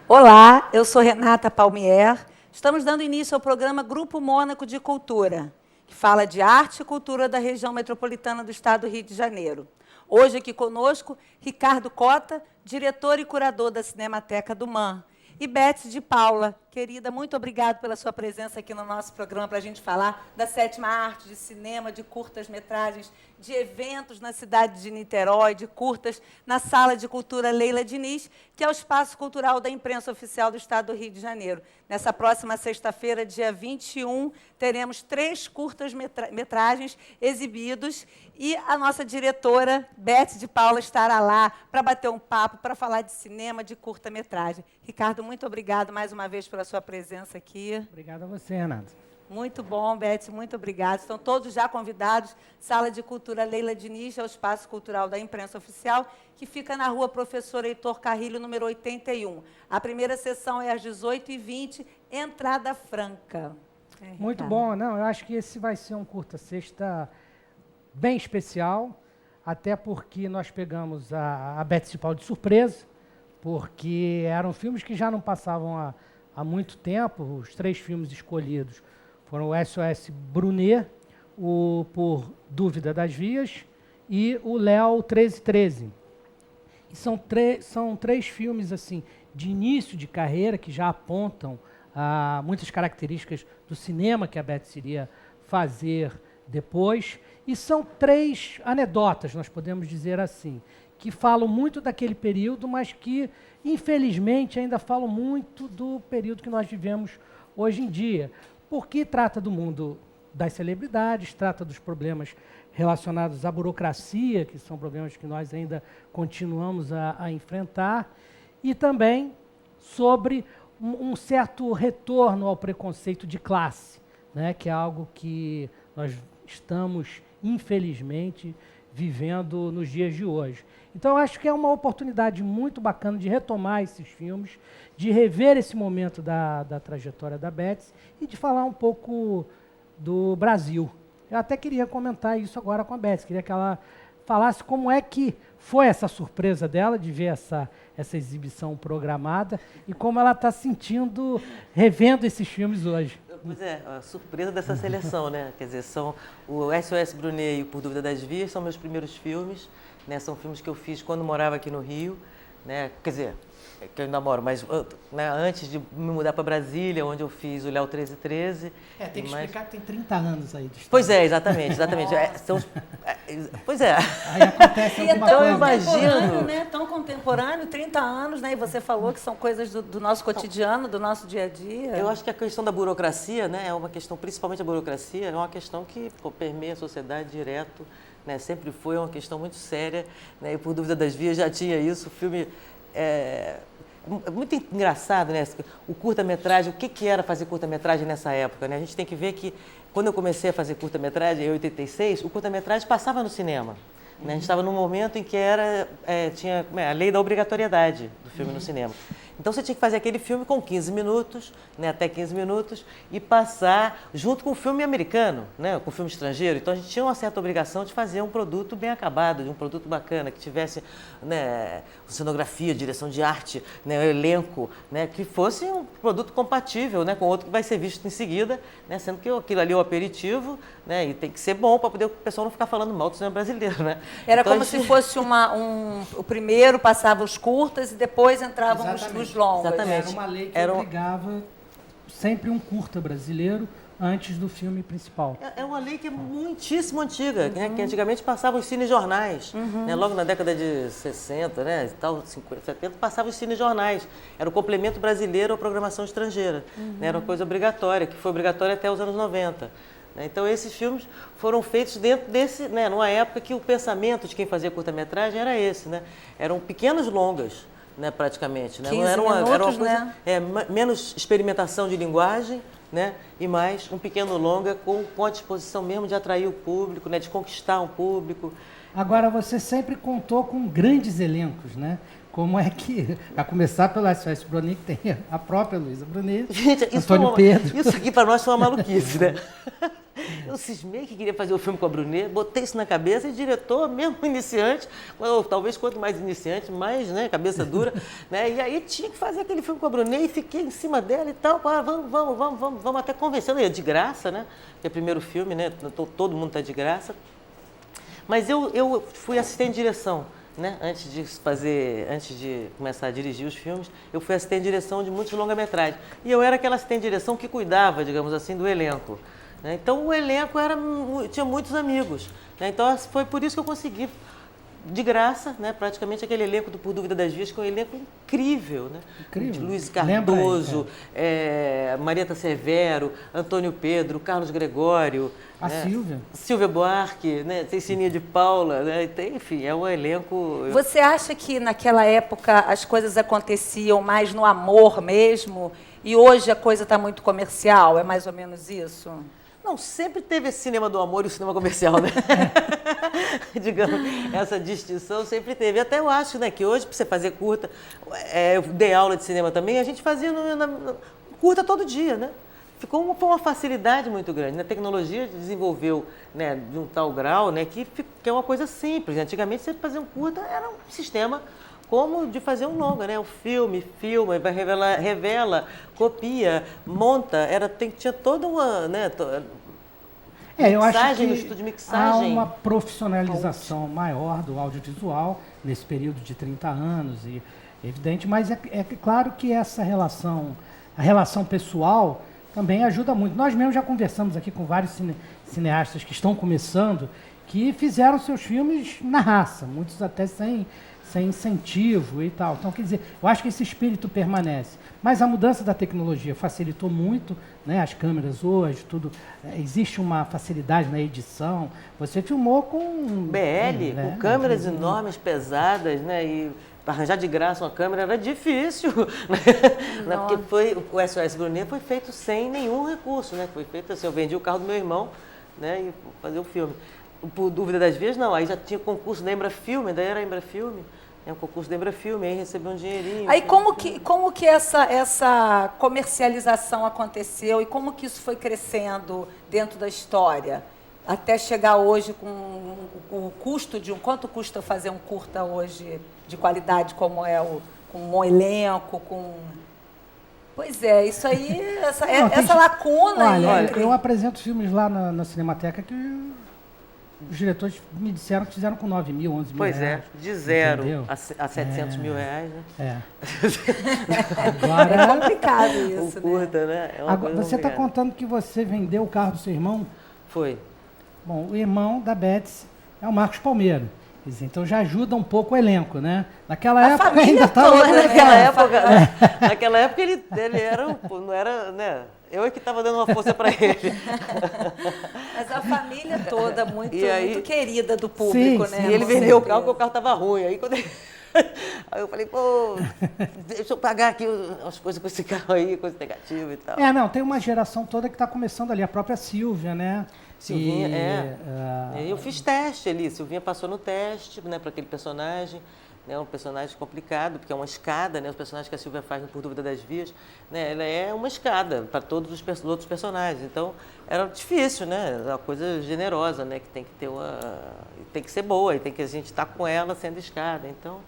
Olá, eu sou Renata Palmier. Estamos dando início ao programa Grupo Mônaco de Cultura, que fala de arte e cultura da região metropolitana do estado do Rio de Janeiro. Hoje aqui conosco, Ricardo Cota, diretor e curador da Cinemateca do MAM, e Beth de Paula. Querida, muito obrigada pela sua presença aqui no nosso programa para a gente falar da sétima arte, de cinema, de curtas-metragens, de eventos na cidade de Niterói, de curtas na Sala de Cultura Leila Diniz, que é o espaço cultural da imprensa oficial do estado do Rio de Janeiro. Nessa próxima sexta-feira, dia 21, teremos 3 curtas-metragens exibidos e a nossa diretora, Beth de Paula, estará lá para bater um papo, para falar de cinema, de curta-metragem. Ricardo, muito obrigado mais uma vez pela sua presença aqui. Obrigado a você, Renata. Muito bom, Beth, muito obrigada. Estão todos já convidados. Sala de Cultura Leila Diniz, é o espaço cultural da imprensa oficial, que fica na rua Professor Heitor Carrilho, número 81. A primeira sessão é às 18h20, entrada franca. Muito bom. Não, eu acho que esse vai ser um curta-sexta bem especial, até porque nós pegamos a Beth de Paula de surpresa, porque eram filmes que já não passavam há muito tempo. Os 3 filmes escolhidos foram o SOS Brunet, o Por Dúvida das Vias e o Léo 1313. E são 3 filmes assim, de início de carreira que já apontam muitas características do cinema que a Beth iria fazer depois. E são 3 anedotas, nós podemos dizer assim, que falam muito daquele período, mas que, infelizmente, ainda falam muito do período que nós vivemos hoje em dia, porque trata do mundo das celebridades, trata dos problemas relacionados à burocracia, que são problemas que nós ainda continuamos a enfrentar, e também sobre um certo retorno ao preconceito de classe, né, que é algo que nós estamos, infelizmente, vivendo nos dias de hoje. Então, eu acho que é uma oportunidade muito bacana de retomar esses filmes, de rever esse momento da trajetória da Beth e de falar um pouco do Brasil. Eu até queria comentar isso agora com a Beth, queria que ela falasse como é que foi essa surpresa dela de ver essa exibição programada e como ela está sentindo revendo esses filmes hoje. Pois é, a surpresa dessa seleção, né? Quer dizer, são o SOS Brunet e o Por Dúvida das Vias são meus primeiros filmes, né? São filmes que eu fiz quando morava aqui no Rio, né? Quer dizer, que eu ainda moro, mas né, antes de me mudar para Brasília, onde eu fiz o Léo 1313. Tem que explicar que tem 30 anos aí do estado. Pois é, exatamente. Pois é. Aí acontece alguma então coisa. eu imagino. Né? Tão contemporâneo, 30 anos, né? E você falou que são coisas do nosso cotidiano, do nosso dia a dia. Eu acho que a questão da burocracia, né, é uma questão, principalmente a burocracia, é uma questão que permeia a sociedade direto, né? Sempre foi uma questão muito séria, né? E Por Dúvida das Vias já tinha isso. O filme é muito engraçado, né? O curta-metragem, o que era fazer curta-metragem nessa época, né? A gente tem que ver que, quando eu comecei a fazer curta-metragem, em 86, o curta-metragem passava no cinema. Né? A gente estava num momento em que tinha a lei da obrigatoriedade do filme no cinema. Então você tinha que fazer aquele filme com 15 minutos, né, até 15 minutos, e passar junto com o filme americano, né, com o filme estrangeiro. Então a gente tinha uma certa obrigação de fazer um produto bem acabado, de um produto bacana, que tivesse, né, cenografia, direção de arte, né, elenco, né, que fosse um produto compatível, né, com outro que vai ser visto em seguida, né, sendo que aquilo ali é o aperitivo, né, e tem que ser bom para poder o pessoal não ficar falando mal do cinema brasileiro. Né? Era então, como se fosse o primeiro passava os curtas e depois entravam os longos. Exatamente. Era uma lei que obrigava sempre um curta brasileiro antes do filme principal. É uma lei que é muitíssimo antiga, né? Que antigamente passavam os cinejornais, né? Logo na década de 60, né? Tal, 50, 70, passavam os cinejornais. Era o complemento brasileiro à programação estrangeira. Né? Era uma coisa obrigatória, que foi obrigatória até os anos 90. Então, esses filmes foram feitos dentro desse, né, numa época que o pensamento de quem fazia curta-metragem era esse, né? Eram pequenos longas, né, praticamente. Né? 15 Não era uma minutos, coisa, né? Menos experimentação de linguagem, né, e mais um pequeno longa com a disposição mesmo de atrair o público, né, de conquistar um público. Agora, você sempre contou com grandes elencos, né? Como é que, a começar pela SOS Brunet, que tem a própria Luísa Brunet, Gente, Antônio Pedro. Isso aqui para nós foi uma maluquice, né? Eu cismei que queria fazer o filme com a Brunet, botei isso na cabeça e diretor, mesmo iniciante, ou talvez quanto mais iniciante, mais, né, cabeça dura, né? E aí tinha que fazer aquele filme com a Brunet e fiquei em cima dela e tal, vamos até convencendo, de graça, né? Que é o primeiro filme, né? Todo mundo está de graça. Mas eu fui assistente de direção, né? Antes de começar a dirigir os filmes, eu fui assistente de direção de muitos longa-metragens. E eu era aquela assistente de direção que cuidava, digamos assim, do elenco. Né? Então o elenco tinha muitos amigos. Né? Então foi por isso que eu consegui, de graça, né? Praticamente aquele elenco do Por Dúvida das Vias, que é um elenco incrível. Né? Incrível. Luiz Cardoso, Marieta Severo, Antônio Pedro, Carlos Gregório. A Silvia. Silvia Buarque, né? Cecilinha de Paula, né? Enfim, é um elenco... Você acha que naquela época as coisas aconteciam mais no amor mesmo e hoje a coisa está muito comercial? É mais ou menos isso? Não, sempre teve esse cinema do amor e o cinema comercial, né? Digamos, essa distinção sempre teve. Até eu acho, né, que hoje, para você fazer curta, eu dei aula de cinema também, a gente fazia curta todo dia, né? Foi uma facilidade muito grande. A tecnologia desenvolveu, né, de um tal grau, né, que é uma coisa simples. Antigamente, você fazer um curta era um sistema como de fazer um longa, né? O filma, vai revela, copia, monta, tinha toda uma, né, eu acho mixagem, que no estúdio de mixagem. há uma profissionalização maior do audiovisual nesse período de 30 anos, e evidente, mas é claro que essa relação, a relação pessoal também ajuda muito. Nós mesmos já conversamos aqui com vários cineastas que estão começando, que fizeram seus filmes na raça, muitos até sem incentivo e tal. Então, quer dizer, eu acho que esse espírito permanece. Mas a mudança da tecnologia facilitou muito, né? As câmeras hoje, tudo. Existe uma facilidade na edição. Você filmou com... BL, com câmeras enormes, pesadas, né? E arranjar de graça uma câmera era difícil, né? Porque o SOS Brunet foi feito sem nenhum recurso, né? Foi feito assim, eu vendi o carro do meu irmão, né? E fazer o filme. Por Dúvida das Vias, não. Aí já tinha concurso da Embrafilme, daí era Embrafilme. É um concurso da Embrafilme, aí recebeu um dinheirinho. Aí como que essa comercialização aconteceu e como que isso foi crescendo dentro da história? Até chegar hoje com o custo quanto custa fazer um curta hoje de qualidade como com um bom elenco, com... Pois é, isso aí, essa lacuna... Olha, eu apresento filmes lá na Cinemateca que os diretores me disseram que fizeram com 9 mil, 11 mil reais. Pois é, de zero a 700 mil reais, né? Agora, é complicado isso, curta, né? Agora, você está contando que você vendeu o carro do seu irmão? Foi. Bom, o irmão da Betsy é o Marcos Palmeiro. Então já ajuda um pouco o elenco, né? Naquela época ainda estava... Naquela época ele era, não era, né? Eu é que estava dando uma força para ele. Mas a família toda muito querida do público, né? E ele vendeu o carro porque o carro estava ruim. Aí aí eu falei, pô, deixa eu pagar aqui as coisas com esse carro aí, coisa negativa e tal. Não, tem uma geração toda que está começando ali, a própria Silvia, né? Silvinha, eu fiz teste ali, Silvinha passou no teste, né, para aquele personagem, né, um personagem complicado, porque é uma escada, né, os personagens que a Silvia faz no Por Dúvida das Vias, né, ela é uma escada para todos os outros personagens, então era difícil, né, uma coisa generosa, né, que tem que ter tem que ser boa, e tem que a gente estar com ela sendo escada, então...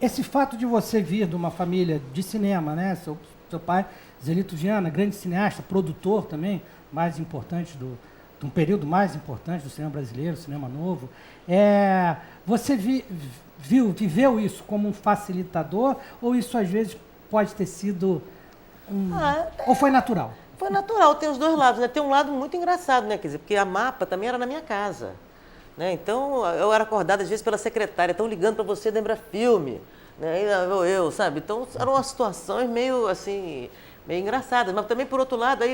Esse fato de você vir de uma família de cinema, né, seu pai, Zelito Viana, grande cineasta, produtor também, mais importante de um período mais importante do cinema brasileiro, cinema novo. Você viveu isso como um facilitador ou isso às vezes pode ter sido ou foi natural? Foi natural, tem os dois lados, né? Tem um lado muito engraçado, né? Quer dizer, porque a Mapa também era na minha casa, né? Então eu era acordada às vezes pela secretária, estão ligando para você da Embrafilme, né? Eu, sabe? Então eram umas situações meio assim... meio engraçadas, mas também, por outro lado,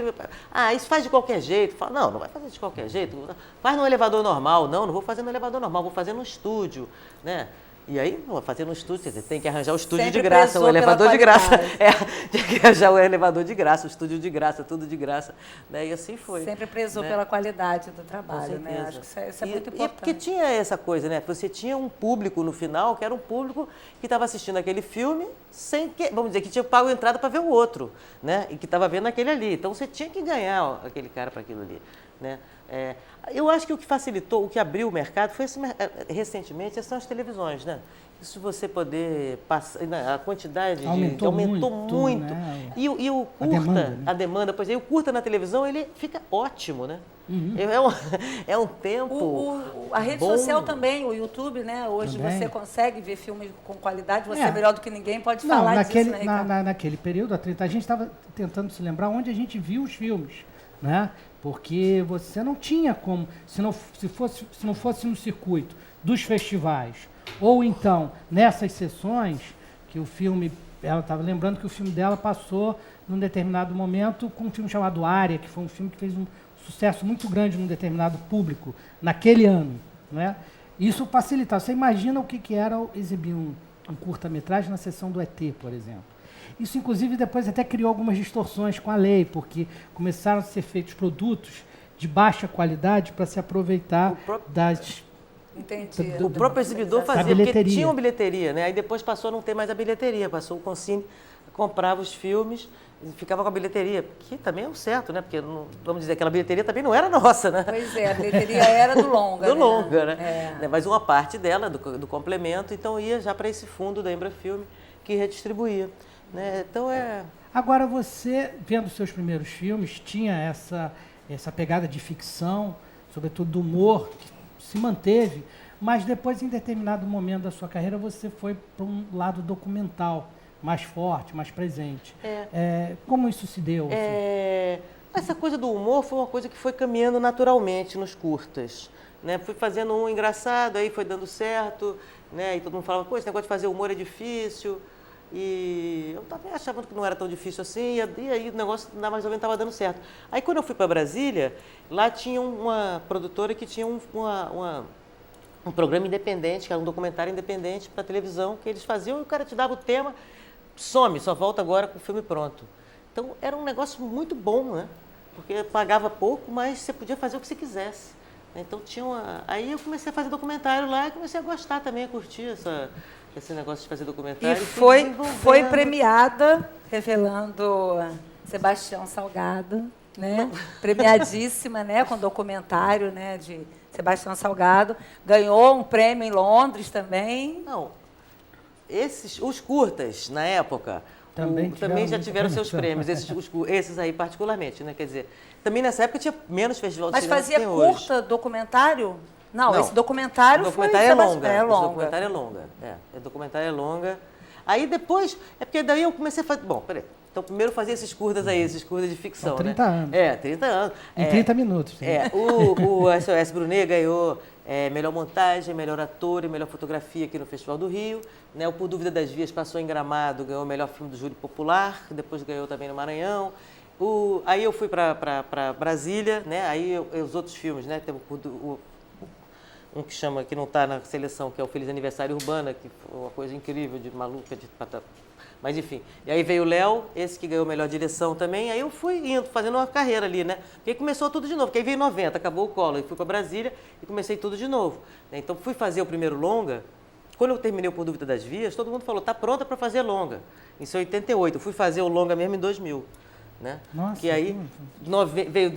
isso faz de qualquer jeito. Fala, não vai fazer de qualquer jeito. Faz no elevador normal. Não vou fazer no elevador normal, vou fazer no estúdio, né? E aí, vou fazer no estúdio, quer dizer, tem que arranjar o estúdio de graça, o elevador de graça. Tem que arranjar o elevador de graça, o estúdio de graça, tudo de graça. Né? E assim foi. Sempre prezou pela qualidade do trabalho, né? Acho que isso é muito importante. E porque tinha essa coisa, né? Você tinha um público no final, que era um público que estava assistindo aquele filme sem que, vamos dizer, que tinha pago a entrada para ver o outro, né? E que estava vendo aquele ali. Então você tinha que ganhar aquele cara para aquilo ali. né? Eu acho que o que facilitou, o que abriu o mercado foi recentemente são as televisões, né? Isso você poder passar, a quantidade aumentou muito. Né? E o curta, a demanda, pois é, o curta na televisão, ele fica ótimo, né? Uhum. É um tempo. A rede bom. social também, o YouTube, né? Hoje também. Você consegue ver filmes com qualidade, você é melhor do que ninguém, pode Não, falar naquele, disso, né, naquele período, a gente estava tentando se lembrar onde a gente viu os filmes, né? Porque você não tinha como, se não fosse no circuito dos festivais, ou então nessas sessões que o filme, ela estava lembrando que o filme dela passou num determinado momento com um filme chamado Área, que foi um filme que fez um sucesso muito grande num determinado público naquele ano, né? Isso facilitava. Você imagina o que era exibir um curta-metragem na sessão do ET, por exemplo. Isso, inclusive, depois até criou algumas distorções com a lei, porque começaram a ser feitos produtos de baixa qualidade para se aproveitar das... Entendi. O próprio exibidor fazia, porque tinha uma bilheteria, né? Aí depois passou a não ter mais a bilheteria, passou o Concine, comprava os filmes e ficava com a bilheteria, que também é o certo, né? Porque, vamos dizer, aquela bilheteria também não era nossa, né? Pois é, a bilheteria era do longa. Do longa, né? Mas uma parte dela, do complemento, então ia já para esse fundo da Embrafilme, que redistribuía. Né? Então Agora, você, vendo seus primeiros filmes, tinha essa pegada de ficção, sobretudo do humor, que se manteve, mas depois, em determinado momento da sua carreira, você foi para um lado documental, mais forte, mais presente. Como isso se deu? Assim? Essa coisa do humor foi uma coisa que foi caminhando naturalmente nos curtas. Né? Fui fazendo um engraçado, aí foi dando certo, né? E todo mundo falava, pô, esse negócio de fazer humor é difícil. E eu também achava que não era tão difícil assim, e aí o negócio mais ou menos estava dando certo. Aí quando eu fui para Brasília, lá tinha uma produtora que tinha um programa independente, que era um documentário independente para televisão, que eles faziam e o cara te dava o tema, some, só volta agora com o filme pronto. Então era um negócio muito bom, né? Porque pagava pouco, mas você podia fazer o que você quisesse. Então aí eu comecei a fazer documentário lá e comecei a gostar também, a curtir esse negócio de fazer documentário. E foi premiada, revelando Sebastião Salgado, né? Premiadíssima, né? Com documentário, né? De Sebastião Salgado. Ganhou um prêmio em Londres também. Não, os curtas, na época, também já tiveram seus prêmios, esses aí particularmente, né? Quer dizer, também nessa época tinha menos festival de cinema. Mas fazia curta, documentário? Não, esse documentário foi... É longa. Esse documentário é longa. O documentário é longa. Aí depois, porque daí eu comecei a fazer... Bom, peraí. Então primeiro fazia esses curtas de ficção, São 30 anos. 30 anos. Em 30 minutos. O SOS Brunet ganhou melhor montagem, melhor ator e melhor fotografia aqui no Festival do Rio. Né? O Por Dúvida das Vias passou em Gramado, ganhou o melhor filme do Júri Popular, depois ganhou também no Maranhão. Aí eu fui para Brasília, né? Aí os outros filmes, né? Tem um que chama, que não está na seleção, que é o Feliz Aniversário Urbana, que foi uma coisa incrível, de maluca, mas enfim. E aí veio o Léo, esse que ganhou a melhor direção também, aí eu fui indo, fazendo uma carreira ali, né? Porque aí começou tudo de novo, porque aí veio 90, acabou o Collor, e fui para Brasília e comecei tudo de novo. Então fui fazer o primeiro longa, quando eu terminei o Por Dúvida das Vias, todo mundo falou, tá pronta para fazer longa. Isso em 88, eu fui fazer o longa mesmo em 2000. Né? Nossa, que aí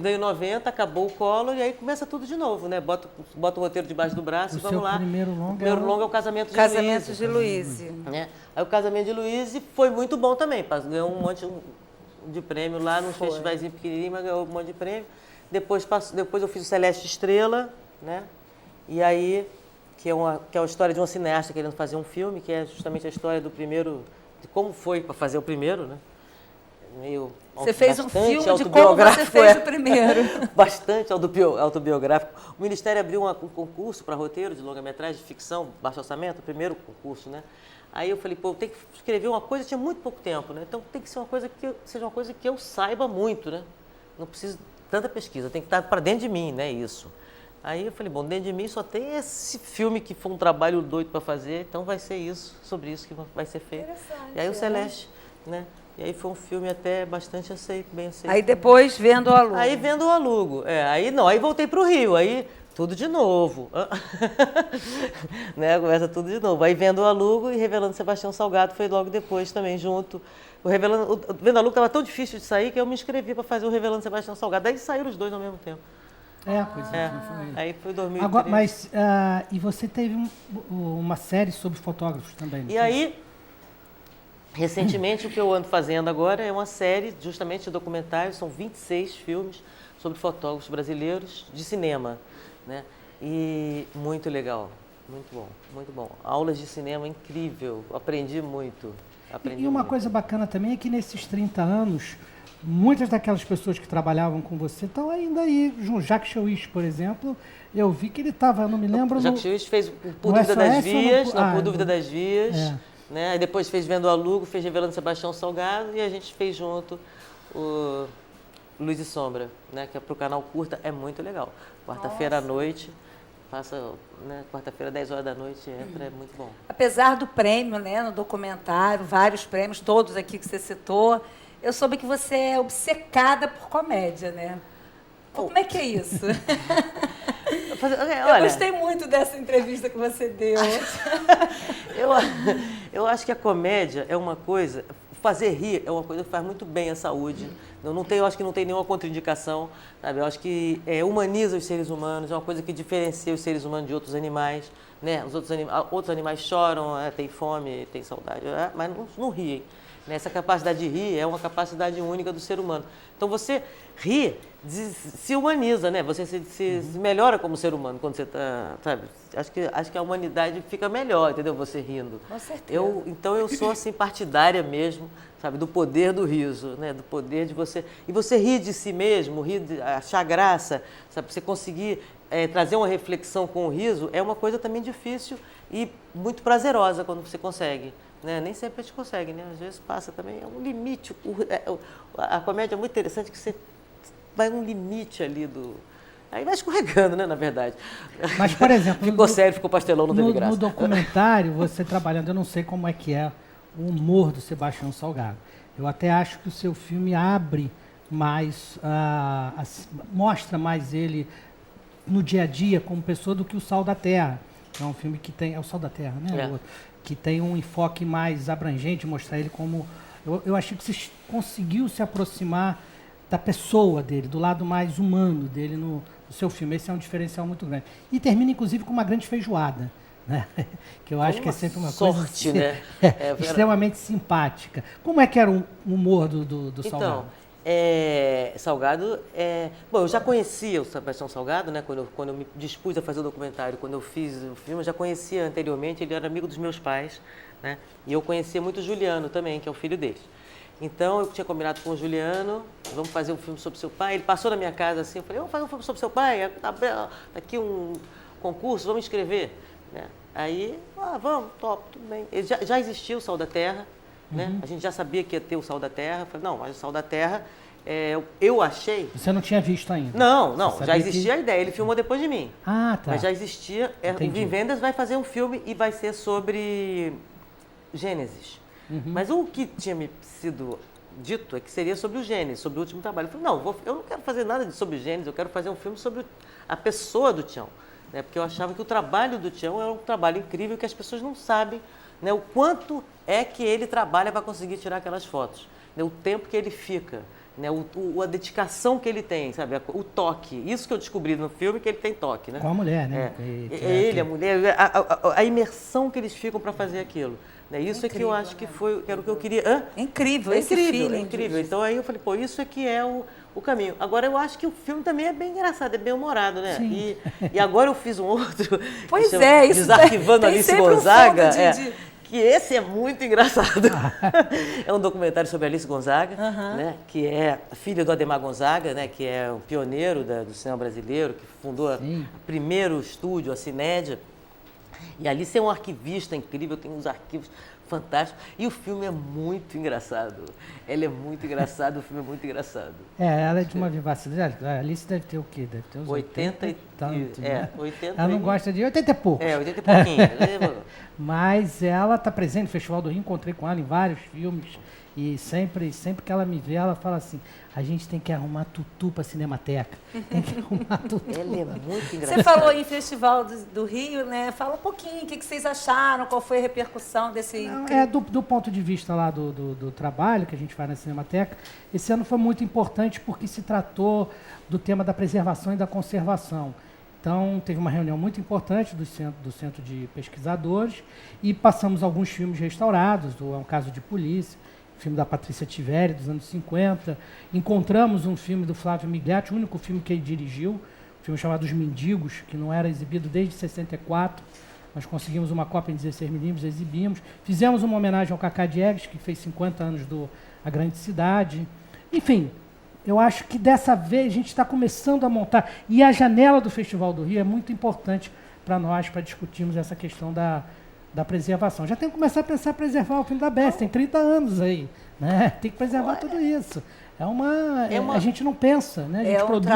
veio 90, acabou o Collor e aí começa tudo de novo, né? Bota o roteiro debaixo do braço e vamos lá. O primeiro longa é o Casamento de Luiz. Né? Aí o Casamento de Luiz foi muito bom também, ganhou um monte de prêmio lá nos festivais pequenininhos, mas ganhou um monte de prêmio. Depois eu fiz o Celeste Estrela, né? E aí, que é a história de uma cineasta querendo fazer um filme, que é justamente a história do primeiro, de como foi para fazer o primeiro, né? Você fez um filme de como você fez o primeiro. Bastante autobiográfico. O Ministério abriu um concurso para roteiro de longa-metragem de ficção, baixo orçamento, o primeiro concurso, né? Aí eu falei, pô, eu tenho que escrever uma coisa, tinha muito pouco tempo, né? Então tem que ser seja uma coisa que eu saiba muito, né? Não preciso de tanta pesquisa, tem que estar para dentro de mim, né? Isso. Aí eu falei, bom, dentro de mim só tem esse filme que foi um trabalho doido para fazer, então vai ser sobre isso que vai ser feito. E aí o Celeste, né? E aí foi um filme até bastante bem aceito. Aí depois Vendo o Alugo. Aí Vendo o Alugo. Aí voltei para o Rio, aí tudo de novo. Né? Começa tudo de novo. Aí Vendo o Alugo e Revelando Sebastião Salgado foi logo depois também, junto. O Vendo o Alugo estava tão difícil de sair que eu me inscrevi para fazer o Revelando Sebastião Salgado. Daí saíram os dois ao mesmo tempo. Pois É, foi. aí foi 2013. Agora, mas, e você teve uma série sobre fotógrafos também, não E foi? aí, recentemente, o que eu ando fazendo agora é uma série justamente de documentários, são 26 filmes sobre fotógrafos brasileiros de cinema, né? E muito legal, muito bom, muito bom. Aulas de cinema incrível, aprendi muito. E uma coisa bacana também é que nesses 30 anos, muitas daquelas pessoas que trabalhavam com você estão ainda aí. Jacques Chouis, por exemplo, eu vi que ele estava, eu não me lembro... Jacques Chouis fez Por no Dúvida das SOS ou no- Vias, não, ah, Por Dúvida no- das Vias, É. né? Aí depois fez Vendo a Lugo, fez Revelando Sebastião Salgado e a gente fez junto o Luz e Sombra, né? Que é para o canal Curta, é muito legal. Quarta-feira à noite, passa, né? Quarta-feira, 10 horas da noite, entra, é muito bom. Apesar do prêmio, né, no documentário, vários prêmios, todos aqui que você citou, eu soube que você é obcecada por comédia, né? Como é que é isso? Eu gostei muito dessa entrevista que você deu. Eu acho que a comédia é uma coisa, fazer rir é uma coisa que faz muito bem à saúde. Eu acho que não tem nenhuma contraindicação, sabe? Eu acho que humaniza os seres humanos, é uma coisa que diferencia os seres humanos de outros animais, né? Outros animais choram, têm fome, têm saudade, mas não riem. Essa capacidade de rir é uma capacidade única do ser humano. Então você ri, se humaniza, né? Você se melhora como ser humano quando você está, sabe? Acho que a humanidade fica melhor, entendeu? Você rindo. Com certeza. Então eu sou assim partidária mesmo, sabe? Do poder do riso, né? Do poder de você... E você rir de si mesmo, achar graça, sabe? Você conseguir trazer uma reflexão com o riso é uma coisa também difícil e muito prazerosa quando você consegue. Né? Nem sempre a gente consegue, né? Às vezes passa também, é um limite. A comédia é muito interessante que você vai um limite ali do... Aí vai escorregando, né, na verdade. Mas, por exemplo... Ficou sério, ficou pastelão, não teve graça. No documentário, você trabalhando, eu não sei como é que é o humor do Sebastião Salgado. Eu até acho que o seu filme abre mais, mostra mais ele no dia a dia como pessoa do que o Sal da Terra. É um filme que tem... É o Sal da Terra, né? É. Que tem um enfoque mais abrangente, mostrar ele como... Eu achei que você conseguiu se aproximar da pessoa dele, do lado mais humano dele no seu filme. Esse é um diferencial muito grande. E termina, inclusive, com uma grande feijoada, né? Que eu acho que é sempre uma sorte, coisa... né? Extremamente simpática. Como é que era o humor do Salgado? Salgado, bom, eu já conhecia o Sebastião Salgado, né? Quando eu me dispus a fazer o documentário, quando eu fiz o filme, eu já conhecia anteriormente, ele era amigo dos meus pais, né? E eu conhecia muito o Juliano também, que é o filho deles. Então, eu tinha combinado com o Juliano, vamos fazer um filme sobre seu pai. Ele passou na minha casa assim, eu falei, vamos fazer um filme sobre seu pai, aqui um concurso, vamos escrever. Né? Aí, vamos, top, tudo bem. Ele já existia o Sal da Terra, né? A gente já sabia que ia ter o Sal da Terra. Eu falei, não, mas o Sal da Terra, eu achei... Você não tinha visto ainda? Não, já existia a ideia. Ele filmou depois de mim. Ah, tá. Mas já existia. O Vim Vendas vai fazer um filme e vai ser sobre Gênesis. Mas o que tinha me sido dito é que seria sobre o Gênesis, sobre o último trabalho. Eu falei, não, eu não quero fazer nada sobre Gênesis, eu quero fazer um filme sobre a pessoa do Tião. Né? Porque eu achava que o trabalho do Tião é um trabalho incrível que as pessoas não sabem, né, o quanto é que ele trabalha para conseguir tirar aquelas fotos, né, o tempo que ele fica, né, a dedicação que ele tem, sabe, o toque. Isso que eu descobri no filme, que ele tem toque. Né? Com a mulher, né? Ele, a mulher, a imersão que eles ficam para fazer aquilo. Né? Isso incrível, é que eu acho que era o que eu queria. Incrível, esse feeling. Incrível. Então aí eu falei, pô, isso é que é o caminho. Agora eu acho que o filme também é bem engraçado, é bem humorado, né? E agora eu fiz um outro. Pois é, isso Desarquivando Alice Gonzaga. Que esse é muito engraçado. É um documentário sobre Alice Gonzaga, né? Que é filha do Adhemar Gonzaga, né? Que é um pioneiro do cinema brasileiro, que fundou o primeiro estúdio, a Cinédia. E Alice é um arquivista incrível, tem uns arquivos fantásticos. E o filme é muito engraçado. Ele é muito engraçado, o filme é muito engraçado. Ela é de uma vivacidade. A Alice deve ter o quê? Deve ter uns 80 e tanto. 80 ela não gosta de 80 e poucos. 80 e pouquinho. Mas ela está presente no Festival do Rio, encontrei com ela em vários filmes. E sempre que ela me vê, ela fala assim, a gente tem que arrumar tutu para a Cinemateca. Tem que arrumar tutu. Ele é muito engraçado. Você falou em Festival do Rio, né? Fala um pouquinho, o que vocês acharam, qual foi a repercussão desse... Do ponto de vista lá do trabalho que a gente faz na Cinemateca, esse ano foi muito importante porque se tratou do tema da preservação e da conservação. Então, teve uma reunião muito importante do Centro de Pesquisadores e passamos alguns filmes restaurados, é um caso de polícia, filme da Patrícia Tiveri, dos anos 50. Encontramos um filme do Flávio Migliatti, o único filme que ele dirigiu, um filme chamado Os Mendigos, que não era exibido desde 64. Nós conseguimos uma cópia em 16mm, exibimos. Fizemos uma homenagem ao Cacá Diegues, que fez 50 anos do A Grande Cidade. Enfim, eu acho que dessa vez a gente está começando a montar. E a janela do Festival do Rio é muito importante para nós, para discutirmos essa questão da preservação. Já tem que começar a pensar em preservar o filme da Best, tem 30 anos aí. Né? Tem que preservar tudo isso. A gente não pensa, né? A gente produz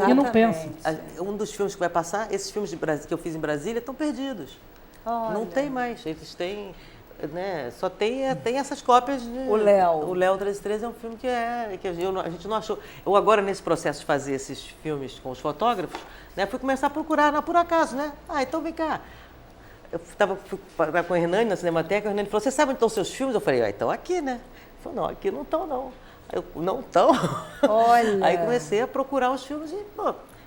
e não pensa. Um dos filmes que vai passar, esses filmes que eu fiz em Brasília estão perdidos. Olha. Não tem mais. Eles têm... Né, só tem essas cópias de... O Léo 1313 é um filme que a gente não achou. Eu agora, nesse processo de fazer esses filmes com os fotógrafos, né, fui começar a procurar, por acaso, né? Então vem cá. Eu fui com o Hernani na Cinemateca, o Hernani falou, você sabe onde estão seus filmes? Eu falei, então aqui, né? Ele falou, não, aqui não estão, não. Não estão? Olha! Aí comecei a procurar os filmes e,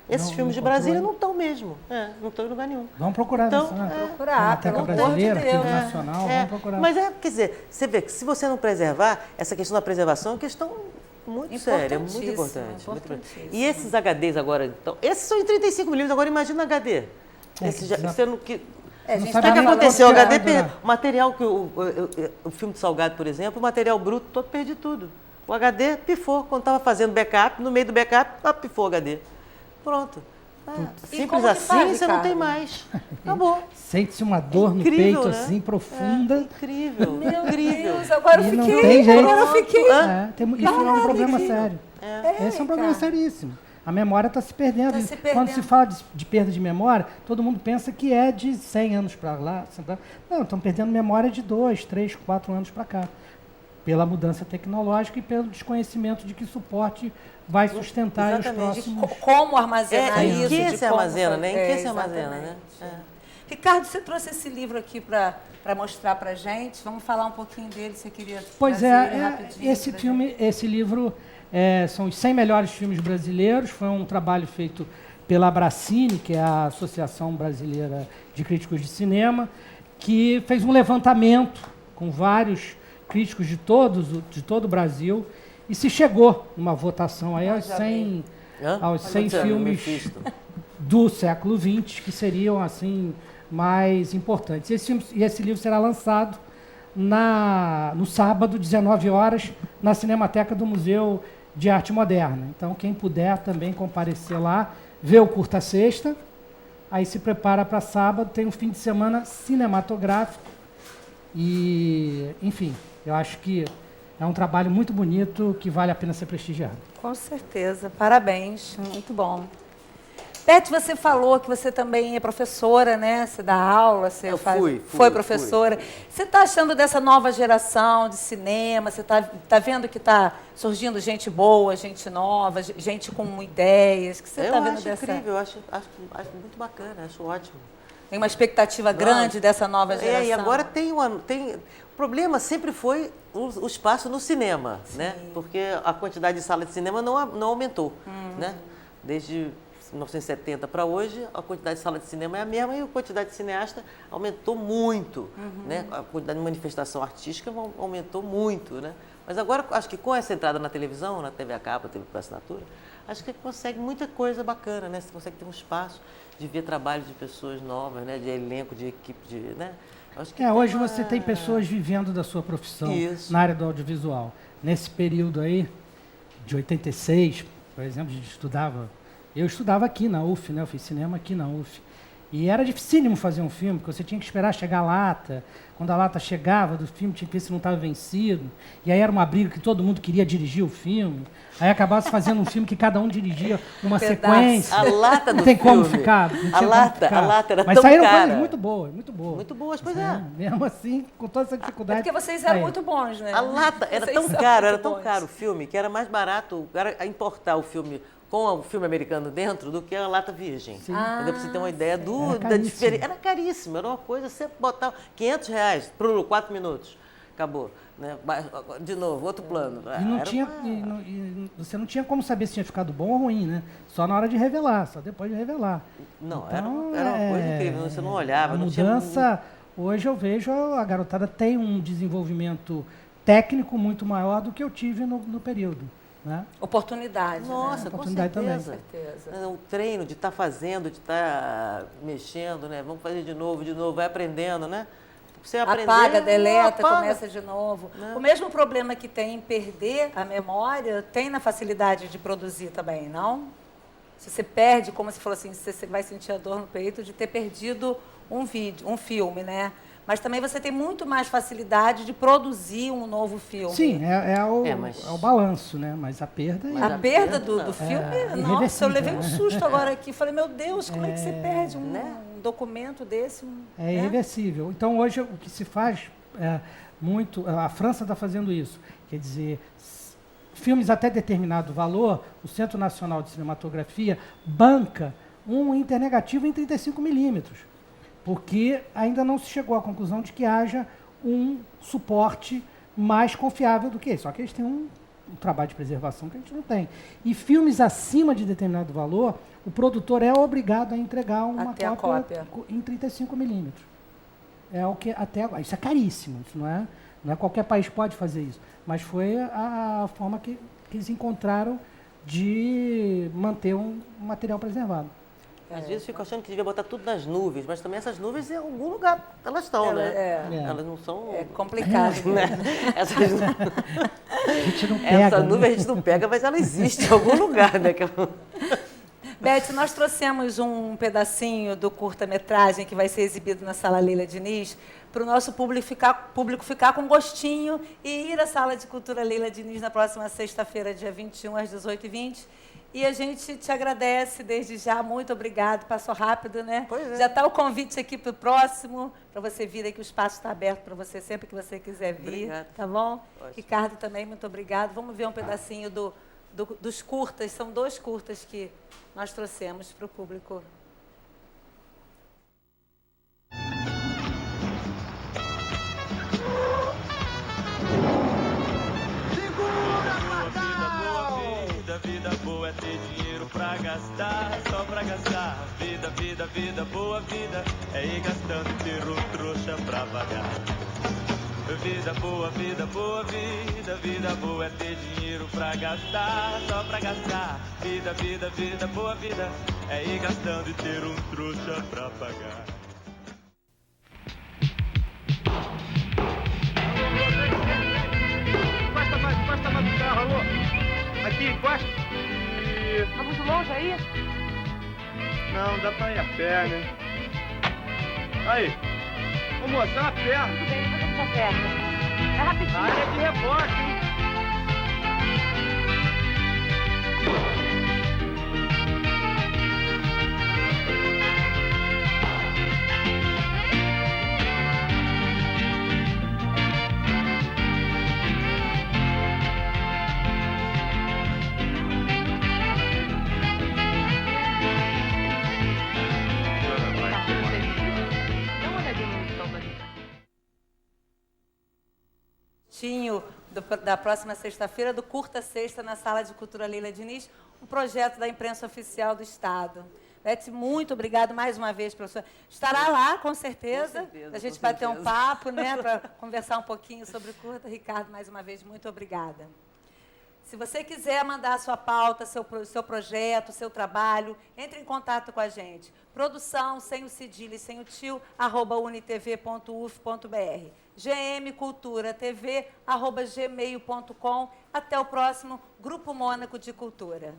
esses filmes de Brasília não estão mesmo. Não estão em lugar nenhum. Vamos procurar. Então, procurar, pelo amor de Deus. Filme nacional, vamos procurar. Mas quer dizer, você vê que se você não preservar, essa questão da preservação é uma questão muito séria, muito importante. E esses HDs agora, então, esses são em 35mm, agora imagina HD. O que aconteceu? O HD, o material que o filme de Salgado, por exemplo, o material bruto todo perdi tudo. O HD pifou, quando estava fazendo backup, no meio do backup, pifou o HD. Pronto. Simples assim, você não tem mais. Acabou. Sente-se uma dor no peito, né? Assim, profunda. Incrível. Meu Deus, agora eu fiquei. Não tem jeito. Agora eu fiquei. Isso é um problema sério. Esse é um problema seríssimo. A memória está se perdendo. Quando se fala de perda de memória, todo mundo pensa que é de 100 anos para lá. Não, estão perdendo memória de 2, 3, 4 anos para cá. Pela mudança tecnológica e pelo desconhecimento de que suporte vai sustentar os próximos... Como armazenar isso. Em que se armazena, né? Em que se armazena, né? Ricardo, você trouxe esse livro aqui para mostrar para a gente. Vamos falar um pouquinho dele, você queria Pois esse livro são os 100 melhores filmes brasileiros. Foi um trabalho feito pela Abracine, que é a Associação Brasileira de Críticos de Cinema, que fez um levantamento com vários críticos de todo o Brasil, e se chegou numa votação aí aos 100 filmes do século XX que seriam assim mais importantes. Esse livro será lançado no sábado, 19 horas, na Cinemateca do Museu de Arte Moderna. Então, quem puder também comparecer lá, ver o Curta Sexta, aí se prepara para sábado, tem um fim de semana cinematográfico e, enfim, eu acho que é um trabalho muito bonito que vale a pena ser prestigiado. Com certeza. Parabéns. Muito bom. Beth, você falou que você também é professora, né? Você dá aula, você foi professora. Você está achando dessa nova geração de cinema? Você está vendo que está surgindo gente boa, gente nova, gente com ideias? Que você está vendo dessa? Incrível, eu acho muito bacana, acho ótimo. Tem uma expectativa grande dessa nova geração? E agora o problema sempre foi o espaço no cinema, né? Porque a quantidade de sala de cinema não aumentou, né? Desde 1970 para hoje, a quantidade de sala de cinema é a mesma e a quantidade de cineasta aumentou muito, né? A quantidade de manifestação artística aumentou muito, né? Mas agora, acho que com essa entrada na televisão, na TV a cabo, TV por assinatura, acho que consegue muita coisa bacana, né? Você consegue ter um espaço de ver trabalho de pessoas novas, né? De elenco, de equipe, né? Acho que hoje você tem pessoas vivendo da sua profissão na área do audiovisual. Nesse período aí, de 86, por exemplo, eu estudava aqui na UF, né? Eu fiz cinema aqui na UF. E era dificílimo fazer um filme, porque você tinha que esperar chegar a lata. Quando a lata chegava do filme, tinha que ver se não estava vencido. E aí era uma briga que todo mundo queria dirigir o filme. Aí acabava fazendo um filme que cada um dirigia uma sequência. A lata do não tem como filme. ficar. Não tinha A como ficar. lata era Mas tão saíram cara. coisas muito boas, muito boas. Muito boas, pois Mesmo assim, com toda essa dificuldade. É porque vocês eram saíram. muito bons, né? A lata era Vocês tão são caro, muito era tão bons. caro o filme, que era mais barato importar o filme com o filme americano dentro do que a lata virgem. Entendeu? Pra você ter uma ideia Era da caríssimo. diferença. Era caríssimo, era uma coisa, você botava R$500 por 4 minutos. Acabou. Né? De novo, outro plano. E não Era tinha, uma- você não tinha como saber se tinha ficado bom ou ruim, né? Só na hora de revelar, só depois de revelar. Não, Então, era uma coisa incrível, você não olhava. A não tinha- mudança, hoje eu vejo a garotada tem um desenvolvimento técnico muito maior do que eu tive no período. Né? Oportunidade, Nossa, né? com Oportunidade também. certeza. certeza. O treino de estar fazendo, de estar mexendo, né? Vamos fazer de novo, vai aprendendo, né? Você aprender, Apaga, deleta, apaga. começa de novo. Né? O mesmo problema que tem em perder a memória, tem na facilidade de produzir também, não? Se você perde, como você falou assim, você vai sentir a dor no peito de ter perdido um filme, né? Mas também você tem muito mais facilidade de produzir um novo filme. Sim, é mas- o balanço, né? Mas a perda Mas A a perda perda, do não. filme, É nossa, eu irreversível, levei um né? susto agora aqui. Falei, meu Deus, como é que você perde um né? documento desse? É irreversível. Então, hoje, o que se faz muito... A França está fazendo isso. Quer dizer, filmes até determinado valor, o Centro Nacional de Cinematografia banca um internegativo em 35 milímetros, porque ainda não se chegou à conclusão de que haja um suporte mais confiável do que esse. Só que eles têm um trabalho de preservação que a gente não tem. E filmes acima de determinado valor, o produtor é obrigado a entregar uma Até a cópia cópia. em 35 milímetros. É o que até agora. Isso é caríssimo, isso não é qualquer país pode fazer isso. Mas foi a forma que eles encontraram de manter um material preservado. Às vezes fico achando que devia botar tudo nas nuvens, mas também essas nuvens em algum lugar elas estão, né? Elas não são... É complicado. né? Essas, A gente não pega. essa né? nuvem a gente não pega, mas ela existe em algum lugar, né? Beth, nós trouxemos um pedacinho do curta-metragem que vai ser exibido na Sala Leila Diniz para o nosso público ficar com gostinho e ir à Sala de Cultura Leila Diniz na próxima sexta-feira, dia 21, às 18h20. E a gente te agradece desde já, muito obrigado, passou rápido, né? Pois é. Já está o convite aqui para o próximo, para você vir aqui, o espaço está aberto para você sempre que você quiser vir, Obrigada. tá bom? Ótimo. Ricardo também, muito obrigado. Vamos ver um pedacinho dos curtas, são 2 curtas que nós trouxemos para o público. Vida boa é ter dinheiro pra gastar, só pra gastar. Vida boa, vida é ir gastando e ter um trouxa pra pagar. Vida boa, vida boa é ter dinheiro pra gastar, só pra gastar. Vida boa, vida é ir gastando e ter um trouxa pra pagar. Encosta mais o carro, alô? Aqui, encosta. Tá muito longe aí? Não, dá pra ir a pé, né? Aí. Ô, moça, é a pé. Tudo bem, depois a gente acerta. É rapidinho. A área é de rebote, hein? Dá uma olhadinha no edital da lista. Da próxima sexta-feira, do Curta Sexta, na Sala de Cultura Leila Diniz, um projeto da imprensa oficial do Estado. Beth, muito obrigado mais uma vez, professora. Estará lá, com certeza. Com certeza, A gente com bater um certeza. papo, né, para conversar um pouquinho sobre o curta. Ricardo, mais uma vez, muito obrigada. Se você quiser mandar a sua pauta, seu projeto, seu trabalho, entre em contato com a gente. Produção, sem o cedilho e sem o tio, @unitv.uf.br. gmculturatv@gmail.com. Até o próximo Grupo Mônaco de Cultura.